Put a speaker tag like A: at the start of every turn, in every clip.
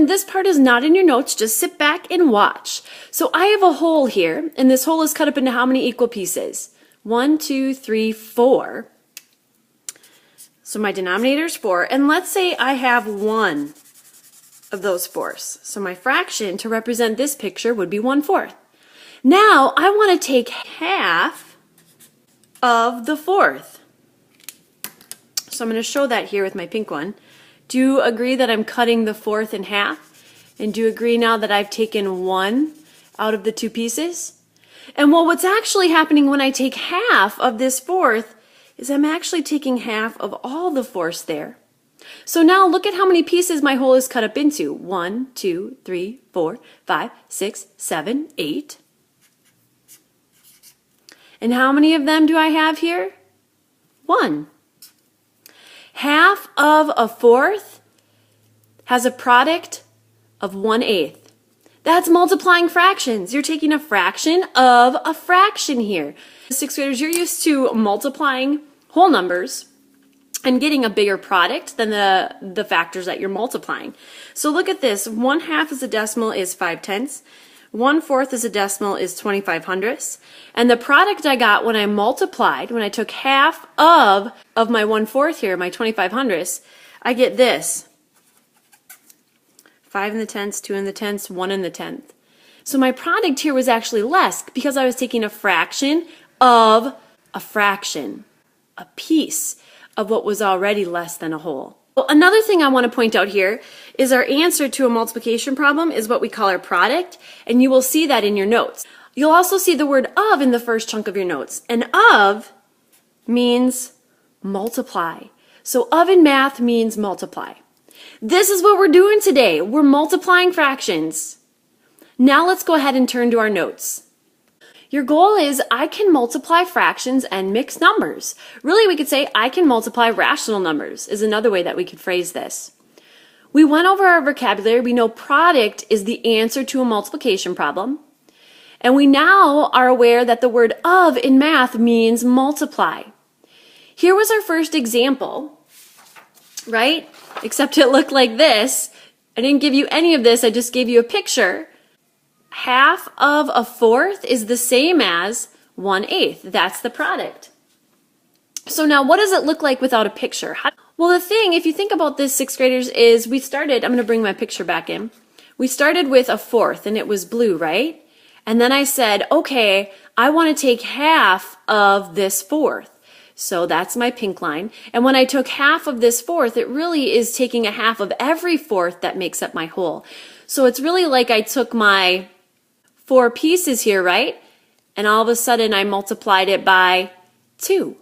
A: And this part is not in your notes, just sit back and watch. So I have a whole here, and this whole is cut up into how many equal pieces? 1, 2, 3, 4. So my denominator is 4, and let's say I have one of those fourths. So my fraction to represent this picture would be 1/4. Now I want to take half of the fourth. So I'm going to show that here with my pink one. Do you agree that I'm cutting the fourth in half? And do you agree now that I've taken one out of the two pieces? And well, what's actually happening when I take half of this fourth is I'm actually taking half of all the fourths there. So now look at how many pieces my whole is cut up into. 1, 2, 3, 4, 5, 6, 7, 8. And how many of them do I have here? 1. Half of a fourth has a product of 1/8. That's multiplying fractions. You're taking a fraction of a fraction here. Sixth graders, you're used to multiplying whole numbers and getting a bigger product than the factors that you're multiplying. So look at this. 1/2 as a decimal is 5/10. 1/4 as a decimal is 25/100. And the product I got when I multiplied, when I took half of my 1/4 here, my 25/100, I get this. 5 in the tenths, 2 in the tenths, 1 in the tenth. So my product here was actually less because I was taking a fraction of a fraction, a piece of what was already less than a whole. Well, another thing I want to point out here is our answer to a multiplication problem is what we call our product, and you will see that in your notes. You'll also see the word of in the first chunk of your notes, and of means multiply. So of in math means multiply. This is what we're doing today. We're multiplying fractions. Now let's go ahead and turn to our notes. Your goal is I can multiply fractions and mixed numbers. Really, we could say I can multiply rational numbers is another way that we could phrase this. We went over our vocabulary. We know product is the answer to a multiplication problem. And we now are aware that the word of in math means multiply. Here was our first example, right? Except it looked like this. I didn't give you any of this. I just gave you a picture. Half of a fourth is the same as 1/8. That's the product. So now what does it look like without a picture? Well, the thing, if you think about this, sixth graders, is we started, I'm going to bring my picture back in. We started with a fourth and it was blue, right? And then I said, okay, I want to take half of this fourth. So that's my pink line. And when I took half of this fourth, it really is taking a half of every fourth that makes up my whole. So it's really like I took my 4 pieces here, right? And all of a sudden I multiplied it by 2.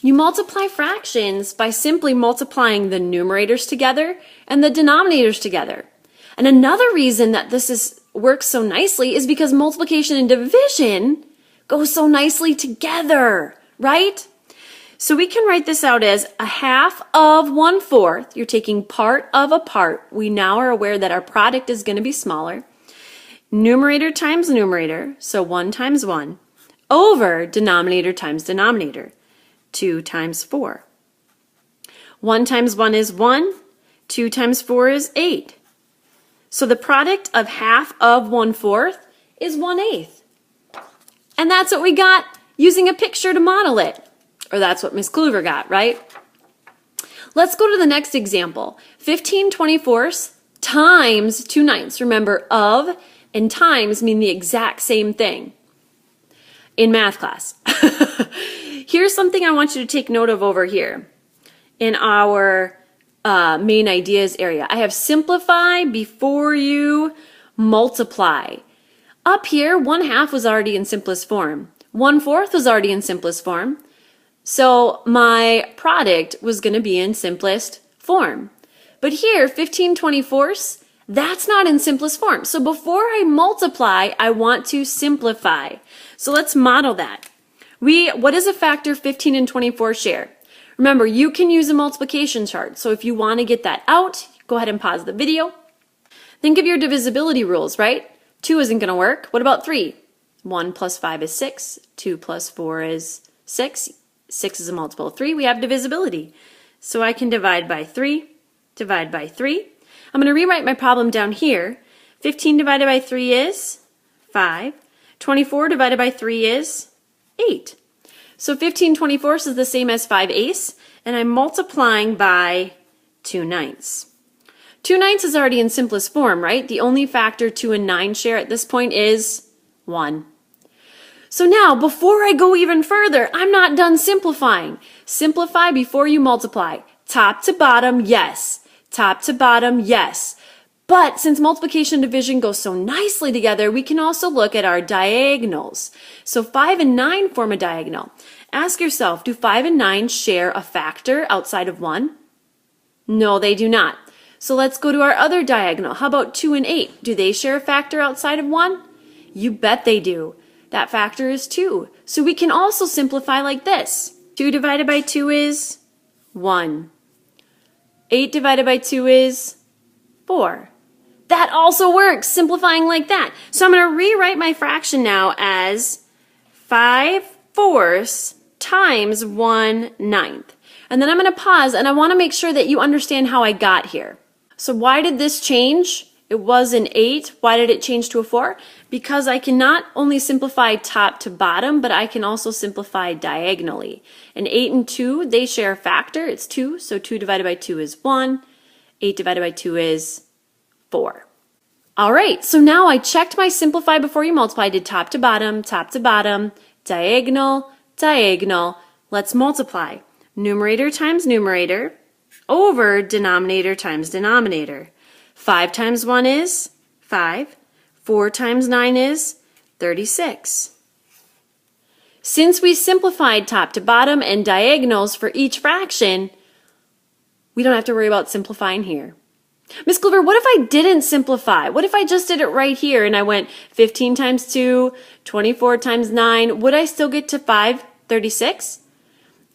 A: You multiply fractions by simply multiplying the numerators together and the denominators together. And another reason that this works so nicely is because multiplication and division go so nicely together, right? So we can write this out as a half of 1/4. You're taking part of a part. We now are aware that our product is going to be smaller. Numerator times numerator, so 1 times 1, over denominator times denominator, 2 times 4. 1 times 1 is 1, 2 times 4 is 8. So the product of half of 1/4 is 1/8. And that's what we got using a picture to model it. Or that's what Miss Kluver got, right? Let's go to the next example. 15/24 times 2/9. Remember, of and times mean the exact same thing in math class. Here's something I want you to take note of over here in our main ideas area. I have simplify before you multiply. Up here, 1/2 was already in simplest form. 1/4 was already in simplest form. So my product was going to be in simplest form. But here, 15/24, that's not in simplest form. So before I multiply, I want to simplify. So let's model that. What does a factor 15 and 24 share? Remember, you can use a multiplication chart. So if you want to get that out, go ahead and pause the video. Think of your divisibility rules, right? 2 isn't going to work. What about 3? 1 plus 5 is 6. 2 plus 4 is 6. 6 is a multiple of 3. We have divisibility. So I can divide by 3, divide by 3. I'm going to rewrite my problem down here. 15 divided by 3 is 5. 24 divided by 3 is 8. So 15/24 is the same as 5/8, and I'm multiplying by 2/9. 2/9 is already in simplest form, right? The only factor 2 and 9 share at this point is 1. So now, before I go even further, I'm not done simplifying. Simplify before you multiply. Top to bottom, yes. Top to bottom, yes. But since multiplication and division go so nicely together, we can also look at our diagonals. So 5 and 9 form a diagonal. Ask yourself, do 5 and 9 share a factor outside of 1? No, they do not. So let's go to our other diagonal. How about 2 and 8? Do they share a factor outside of 1? You bet they do. That factor is 2. So we can also simplify like this. 2 divided by 2 is 1. 8 divided by 2 is 4. That also works, simplifying like that. So I'm going to rewrite my fraction now as 5/4 times 1/9. And then I'm going to pause, and I want to make sure that you understand how I got here. So why did this change? It was an 8. Why did it change to a 4? Because I can not only simplify top to bottom, but I can also simplify diagonally. And 8 and 2, they share a factor. It's 2, so 2 divided by 2 is 1. 8 divided by 2 is 4. All right, so now I checked my simplify before you multiply. I did top to bottom, diagonal, diagonal. Let's multiply. Numerator times numerator over denominator times denominator. 5 times 1 is 5. 4 times 9 is 36. Since we simplified top to bottom and diagonals for each fraction, we don't have to worry about simplifying here. Miss Clover, what if I didn't simplify? What if I just did it right here and I went 15 times 2, 24 times 9? Would I still get to 536?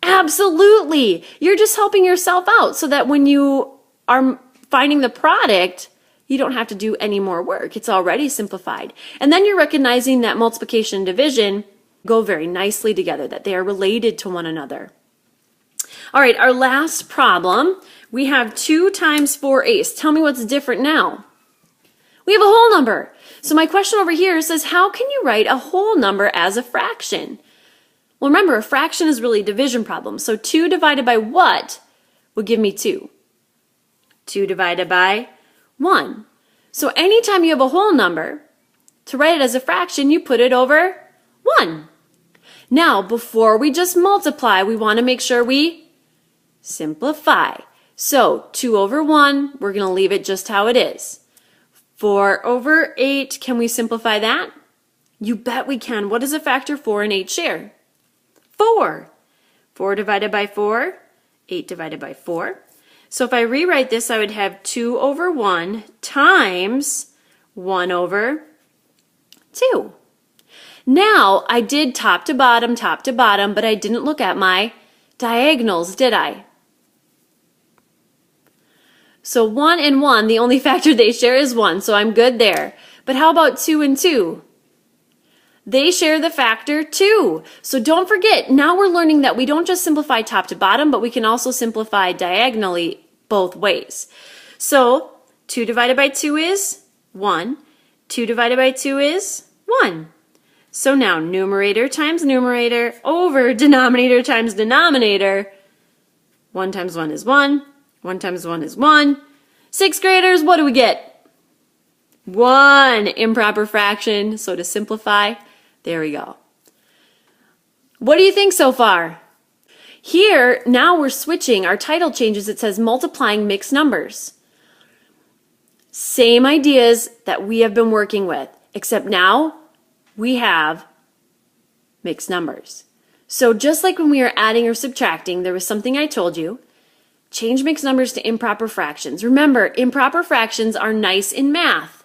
A: Absolutely! You're just helping yourself out so that when you are finding the product, you don't have to do any more work. It's already simplified. And then you're recognizing that multiplication and division go very nicely together, that they are related to one another. All right, our last problem, we have 2 times 4/8. Tell me what's different now. We have a whole number. So my question over here says, how can you write a whole number as a fraction? Well, remember, a fraction is really a division problem. So 2 divided by what would give me 2? 2 divided by 1. So anytime you have a whole number, to write it as a fraction, you put it over 1. Now, before we just multiply, we want to make sure we simplify. So 2 over 1, we're going to leave it just how it is. 4 over 8, can we simplify that? You bet we can. What does a factor 4 and 8 share? 4. 4 divided by 4, 8 divided by 4. So if I rewrite this, I would have 2 over 1 times 1 over 2. Now, I did top to bottom, but I didn't look at my diagonals, did I? So 1 and 1, the only factor they share is 1, so I'm good there. But how about 2 and 2? They share the factor 2. So don't forget, now we're learning that we don't just simplify top to bottom, but we can also simplify diagonally both ways. So 2 divided by 2 is 1. 2 divided by 2 is 1. So now numerator times numerator over denominator times denominator. 1 times 1 is 1. 1 times 1 is 1. 6th graders, what do we get? 1 improper fraction. So to simplify, there we go. What do you think so far? Here, now we're switching. Our title changes. It says multiplying mixed numbers. Same ideas that we have been working with, except now we have mixed numbers. So just like when we were adding or subtracting, there was something I told you. Change mixed numbers to improper fractions. Remember, improper fractions are nice in math.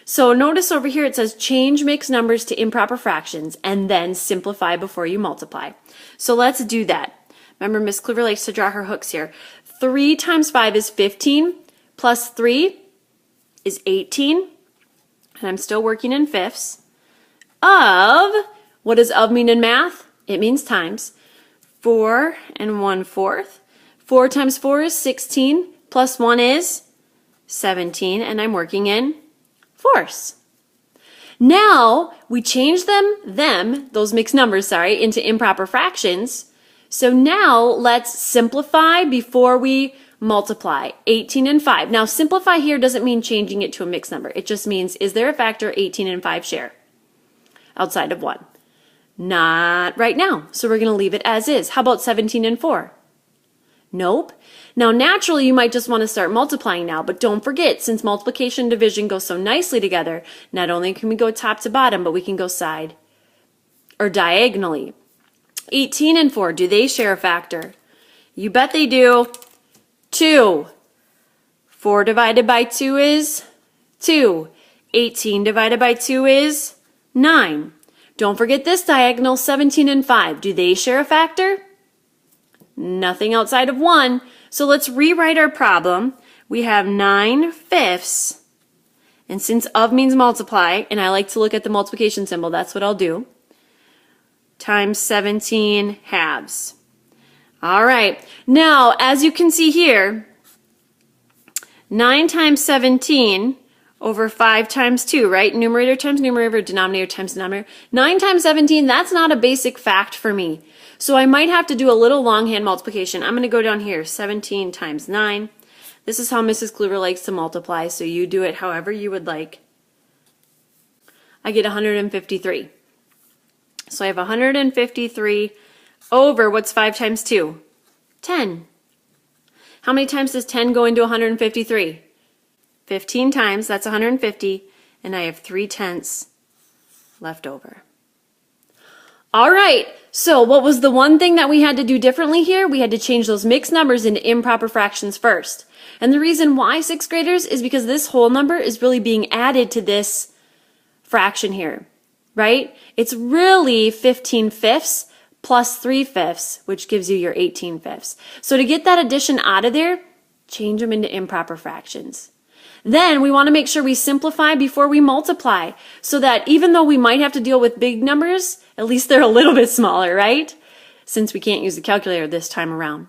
A: So notice over here it says change mixed numbers to improper fractions and then simplify before you multiply. So let's do that. Remember, Miss Clover likes to draw her hooks here. 3 times 5 is 15, plus 3 is 18, and I'm still working in fifths, of, what does of mean in math? It means times. 4 and 1/4. 4 times 4 is 16, plus 1 is 17, and I'm working in fourths. Now we change those mixed numbers, into improper fractions. So now let's simplify before we multiply. 18 and 5. Now simplify here doesn't mean changing it to a mixed number. It just means, is there a factor 18 and 5 share outside of 1? Not right now. So we're going to leave it as is. How about 17 and 4? Nope. Now naturally you might just want to start multiplying now, but don't forget, since multiplication and division go so nicely together, not only can we go top to bottom, but we can go side or diagonally. 18 and 4, do they share a factor? You bet they do. 2. 4 divided by 2 is 2. 18 divided by 2 is 9. Don't forget this diagonal, 17 and 5. Do they share a factor? Nothing outside of 1. So let's rewrite our problem. We have 9/5, and since of means multiply, and I like to look at the multiplication symbol, that's what I'll do, times 17 halves. All right, now as you can see here, 9 times 17 over 5 times 2, right? Numerator times numerator, denominator times denominator. 9 times 17, that's not a basic fact for me. So I might have to do a little longhand multiplication. I'm going to go down here, 17 times 9. This is how Mrs. Kluver likes to multiply, so you do it however you would like. I get 153. So I have 153 over, what's 5 times 2? 10. How many times does 10 go into 153? 15 times, that's 150, and I have 3/10 left over. All right, so what was the one thing that we had to do differently here? We had to change those mixed numbers into improper fractions first. And the reason why, sixth graders, is because this whole number is really being added to this fraction here, right? It's really 15/5 plus 3/5, which gives you your 18/5. So to get that addition out of there, change them into improper fractions. Then we want to make sure we simplify before we multiply, so that even though we might have to deal with big numbers, at least they're a little bit smaller, right? Since we can't use the calculator this time around.